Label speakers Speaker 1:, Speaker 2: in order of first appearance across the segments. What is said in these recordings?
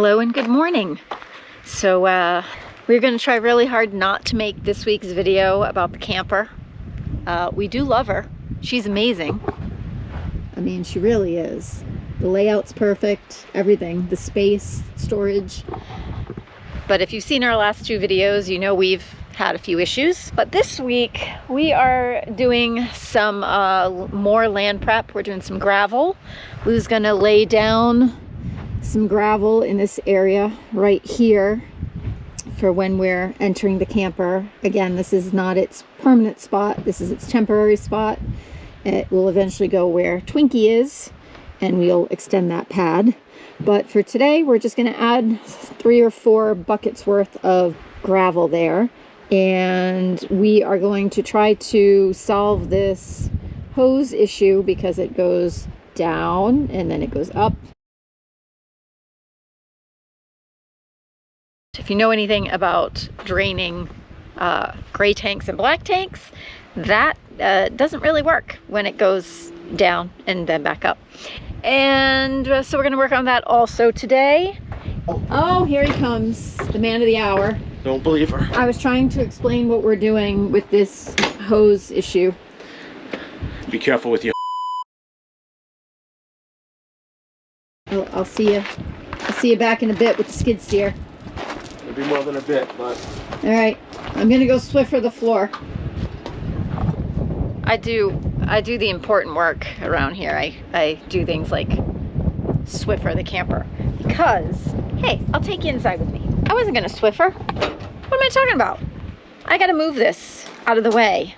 Speaker 1: Hello and good morning. So we're going to try really hard not to make this week's video about the camper. We do love her. She's amazing. I mean, she really is. The layout's perfect, everything, the space, storage. But if you've seen our last two videos, you know we've had a few issues. But this week we are doing some more land prep. We're doing some gravel. Lou's gonna lay down some gravel in this area right here for when we're entering the camper. Again, this is not its permanent spot. This is its temporary spot. It will eventually go where Twinkie is, and we'll extend that pad. But for today, we're just going to add 3 or 4 buckets worth of gravel there. And we are going to try to solve this hose issue because it goes down and then it goes up. If you know anything about draining gray tanks and black tanks, that doesn't really work when it goes down and then back up. And so we're going to work on that also today. Oh, here he comes, the man of the hour.
Speaker 2: Don't believe her.
Speaker 1: I was trying to explain what we're doing with this hose issue.
Speaker 2: Be careful with your.
Speaker 1: I'll see you. I'll see you back in a bit with the skid steer.
Speaker 2: It'll be more than a bit, but.
Speaker 1: All right, I'm gonna go Swiffer the floor. I do the important work around here. I do things like Swiffer the camper because, hey, I'll take you inside with me. I wasn't gonna Swiffer. What am I talking about? I gotta move this out of the way.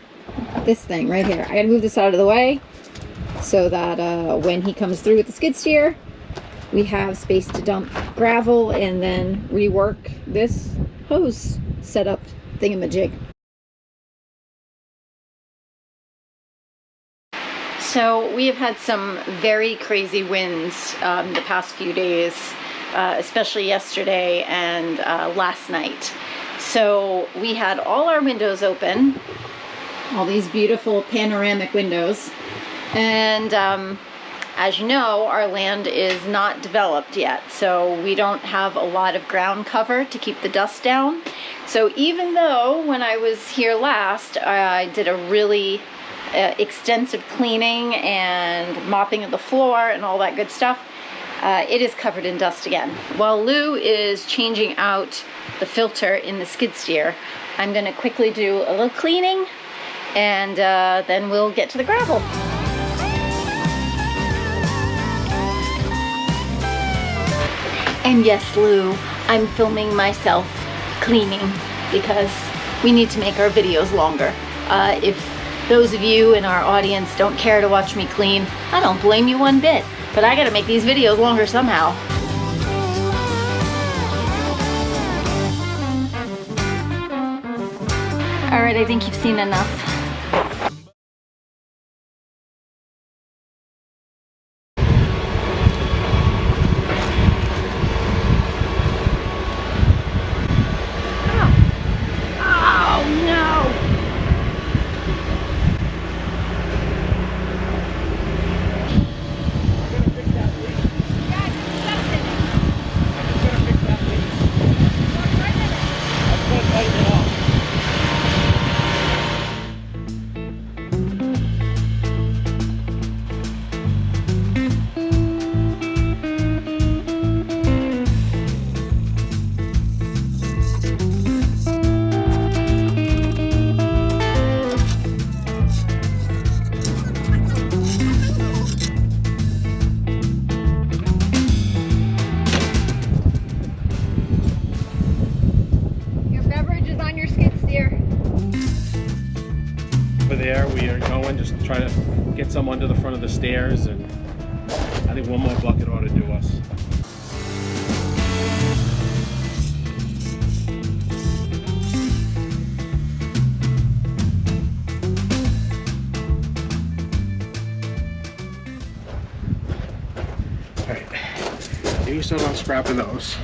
Speaker 1: This thing right here. I gotta move this out of the way so that when he comes through with the skid steer, we have space to dump gravel and then rework this hose setup thingamajig. So we have had some very crazy winds the past few days, especially yesterday and last night. So we had all our windows open, all these beautiful panoramic windows, and as you know, our land is not developed yet, so we don't have a lot of ground cover to keep the dust down. So even though when I was here last, I did a really extensive cleaning and mopping of the floor and all that good stuff, it is covered in dust again. While Lou is changing out the filter in the skid steer, I'm going to quickly do a little cleaning and then we'll get to the gravel. And yes, Lou, I'm filming myself cleaning because we need to make our videos longer. If those of you in our audience don't care to watch me clean, I don't blame you one bit, but I gotta make these videos longer somehow. All right, I think you've seen enough.
Speaker 2: There we are going, just try to get some under the front of the stairs, and I think one more bucket ought to do us. All right, you start on scrapping those.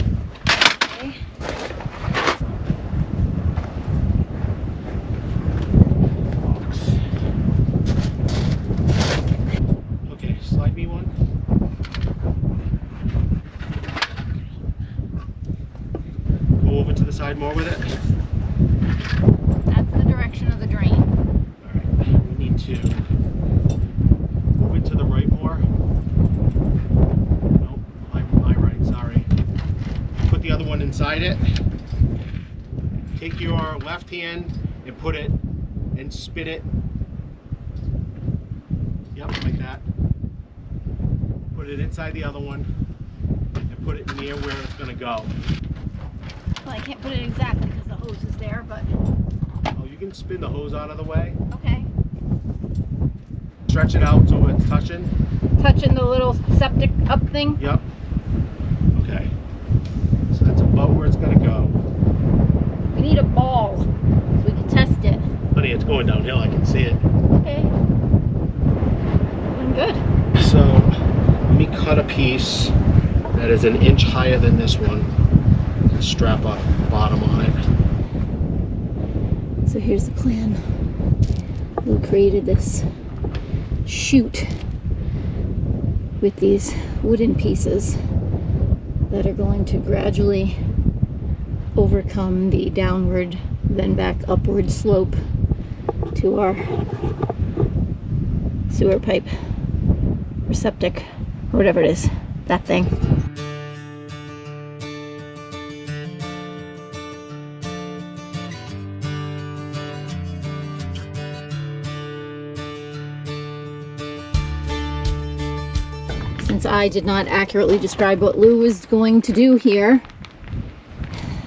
Speaker 1: Okay.
Speaker 2: Slide me one. go over to the side more with it?
Speaker 1: That's the direction of the drain.
Speaker 2: Alright, we need to move it to the right more. Nope, my right, sorry. Put the other one inside it. Take your left hand and put it and spin it. Yep, like that. Put it inside the other one and put it near where it's gonna go.
Speaker 1: Well, I can't put it exactly because the hose is there, but
Speaker 2: Oh, you can spin the hose out of the way.
Speaker 1: okay.
Speaker 2: Stretch it out so it's touching.
Speaker 1: Touching the little septic up thing.
Speaker 2: Yep. Okay. So that's about where it's gonna go.
Speaker 1: We need a ball so we can test it.
Speaker 2: Honey, it's going downhill. I can see it.
Speaker 1: Okay. Doing good.
Speaker 2: So let me cut a piece that is an inch higher than this one and strap a bottom on it.
Speaker 1: So here's the plan. We created this chute with these wooden pieces that are going to gradually overcome the downward then back upward slope to our sewer pipe or septic or whatever it is, that thing. Since I did not accurately describe what Lou was going to do here,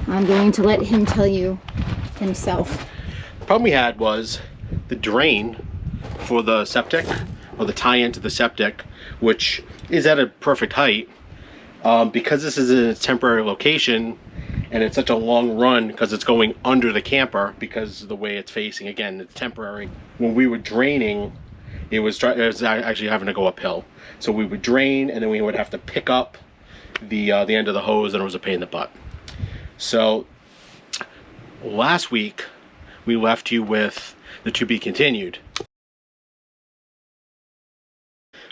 Speaker 1: I'm going to let him tell you himself.
Speaker 2: The problem we had was the drain for the septic, or the tie-in to the septic, which is at a perfect height. Because this is in a temporary location and it's such a long run because it's going under the camper because of the way it's facing, again, it's temporary. When we were draining, it was actually having to go uphill. So we would drain and then we would have to pick up the end of the hose, and it was a pain in the butt. So last week we left you with the to be continued.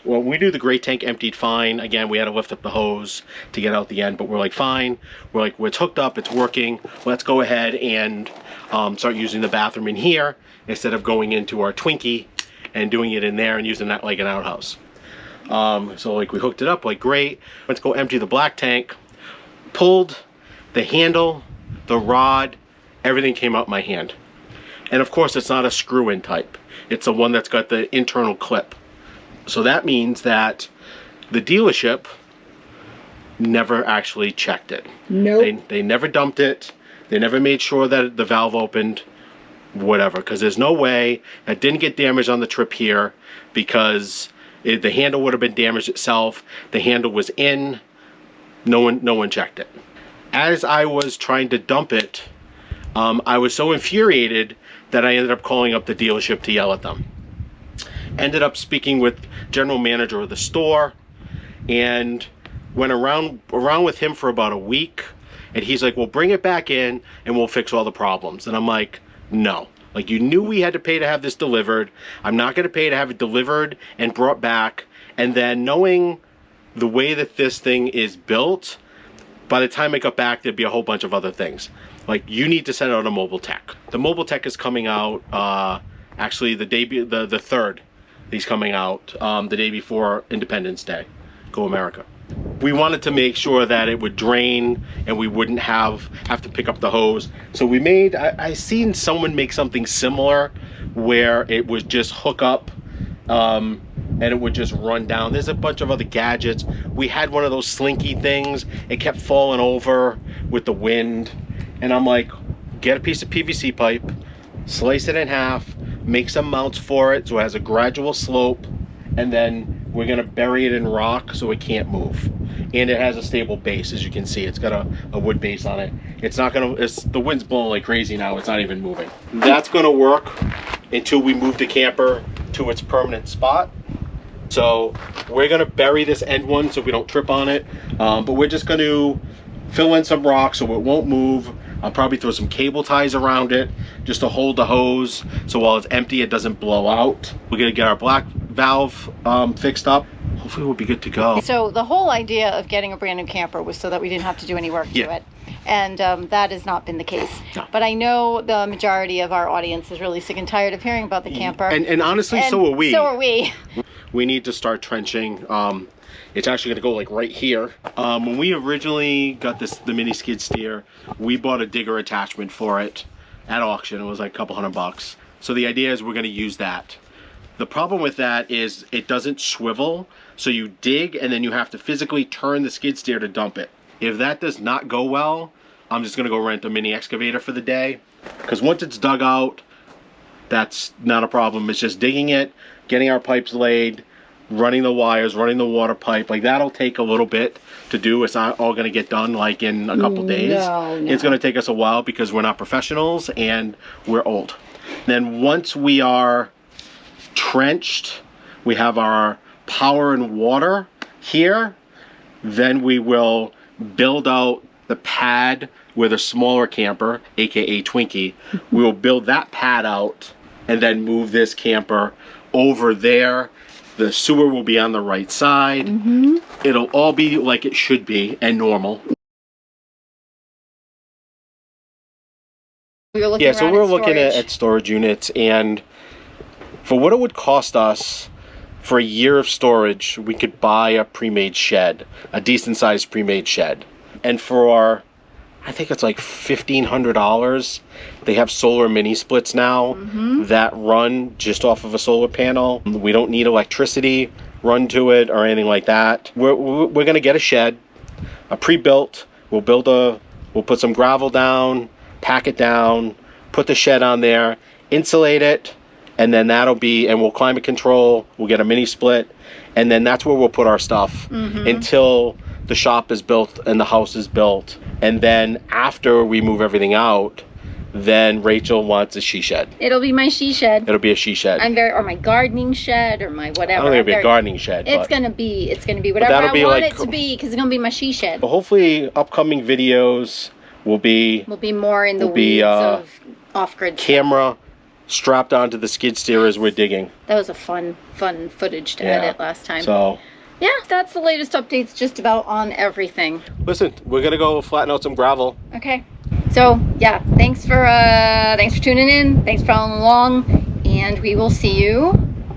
Speaker 2: Well, we do the gray tank emptied fine. Again, we had to lift up the hose to get out the end, but we're like, fine. We're like, it's hooked up, it's working. Let's go ahead and start using the bathroom in here instead of going into our Twinkie and doing it in there and using that like an outhouse. So like we hooked it up, like great. Let's go empty the black tank. Pulled the handle, the rod, everything came out my hand. And of course it's not a screw-in type. It's the one that's got the internal clip. So that means that the dealership never actually checked it.
Speaker 1: Nope.
Speaker 2: They never dumped it. They never made sure that the valve opened, whatever. Because there's no way that didn't get damaged on the trip here, because the handle would have been damaged itself. The handle was in. No one checked it. As I was trying to dump it, I was so infuriated that I ended up calling up the dealership to yell at them. Ended up speaking with general manager of the store and went around with him for about a week, and he's like, well, bring it back in and we'll fix all the problems. And I'm like, no, like, you knew we had to pay to have this delivered. I'm not going to pay to have it delivered and brought back, and then knowing the way that this thing is built, by the time I got back there'd be a whole bunch of other things. Like, you need to send out a mobile tech. The mobile tech is coming out actually the 3rd. He's coming out the day before Independence Day. Go America. We wanted to make sure that it would drain and we wouldn't have to pick up the hose. So we made, I seen someone make something similar where it would just hook up and it would just run down. There's a bunch of other gadgets. We had one of those slinky things. It kept falling over with the wind. And I'm like, get a piece of PVC pipe, slice it in half, make some mounts for it so it has a gradual slope, and then we're gonna bury it in rock so it can't move. And it has a stable base, as you can see. It's got a wood base on it. It's not gonna, the wind's blowing like crazy now, it's not even moving. That's gonna work until we move the camper to its permanent spot. So we're gonna bury this end one so we don't trip on it, but we're just gonna fill in some rock so it won't move. I'll probably throw some cable ties around it just to hold the hose so while it's empty it doesn't blow out. We're gonna get our black valve fixed up. Hopefully we'll be good to go.
Speaker 1: So the whole idea of getting a brand new camper was so that we didn't have to do any work to it. And that has not been the case.
Speaker 2: No.
Speaker 1: But I know the majority of our audience is really sick and tired of hearing about the camper.
Speaker 2: And honestly,
Speaker 1: And
Speaker 2: so are we.
Speaker 1: So are we.
Speaker 2: We need to start trenching. It's actually going to go like right here. When we originally got the mini skid steer, we bought a digger attachment for it at auction. It was like a couple $100. So the idea is we're going to use that. The problem with that is it doesn't swivel, so you dig and then you have to physically turn the skid steer to dump it. If that does not go well, I'm just going to go rent a mini excavator for the day, because once it's dug out, that's not a problem. It's just digging it, getting our pipes laid, running the wires, running the water pipe. Like, that'll take a little bit to do. It's not all going to get done like in a couple days.
Speaker 1: No.
Speaker 2: It's going to take us a while because we're not professionals and we're old. Then once we are trenched, we have our power and water here, then we will build out the pad with a smaller camper, aka Twinkie. We will build that pad out and then move this camper over there. The sewer will be on the right side. It'll all be like it should be and normal. So we're looking at storage units, and for what it would cost us for a year of storage, we could buy a pre-made shed, a decent sized pre-made shed. And for I think it's like $1,500, they have solar mini splits now that run just off of a solar panel. We don't need electricity run to it or anything like that. We're gonna get a shed, a pre-built. We'll put some gravel down, pack it down, put the shed on there, insulate it, and then and we'll climate control. We'll get a mini split, and then that's where we'll put our stuff until the shop is built and the house is built. And then after we move everything out, then Rachel wants a she shed.
Speaker 1: It'll be my she shed.
Speaker 2: It'll be a she shed.
Speaker 1: Or my gardening shed, or my whatever.
Speaker 2: I don't think it'll be a gardening shed.
Speaker 1: It's gonna be whatever I want it to be, because it's gonna be my she shed.
Speaker 2: But hopefully, upcoming videos will be
Speaker 1: more in the weeds of off-grid
Speaker 2: camera strapped onto the skid steer as we're digging.
Speaker 1: That was a fun footage to edit last time.
Speaker 2: So
Speaker 1: yeah, that's the latest updates just about on everything.
Speaker 2: Listen, we're gonna go flatten out some gravel.
Speaker 1: Okay. So yeah, thanks for tuning in. Thanks for following along, and we will see you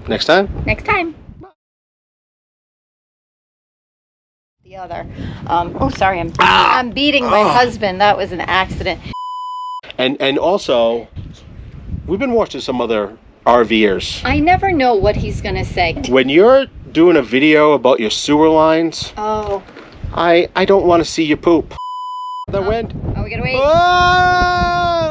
Speaker 2: next time.
Speaker 1: The other. Oh, sorry, I'm beating my husband. That was an accident.
Speaker 2: And also, we've been watching some other RVers.
Speaker 1: I never know what he's gonna say.
Speaker 2: When you're doing a video about your sewer lines, I don't want to see you poop. The wind.
Speaker 1: Oh, we gotta wait.
Speaker 2: Ah!